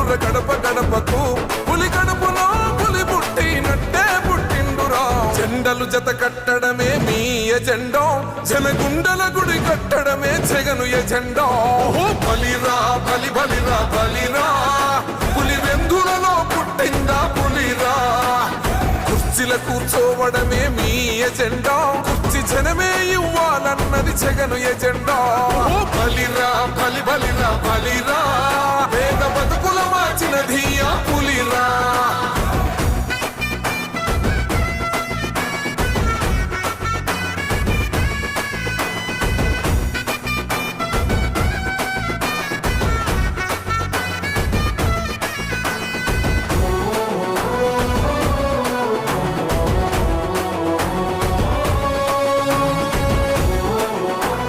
పుట్టిండుర గడప గడపకు పులి గడపలో పులి పుట్టినట్టే పుట్టిండురా జెండలు జత కట్టడమే మీ ఎజెండో జనగుండల గుడి కట్టడమే జగను ఎజెండో బలిరా బలి బలిరా బలిరా పులి వెందులలో పుట్టిందా పులిరా కుర్చీల కూర్చోవడమే మీ ఎజెండా కుర్చీ జనమే ఇవ్వాలన్నది జగను ఎజెండా బలిరా బలి బలిరా బలిరా పేద బతుకుల మార్చినది ఆ పులిరా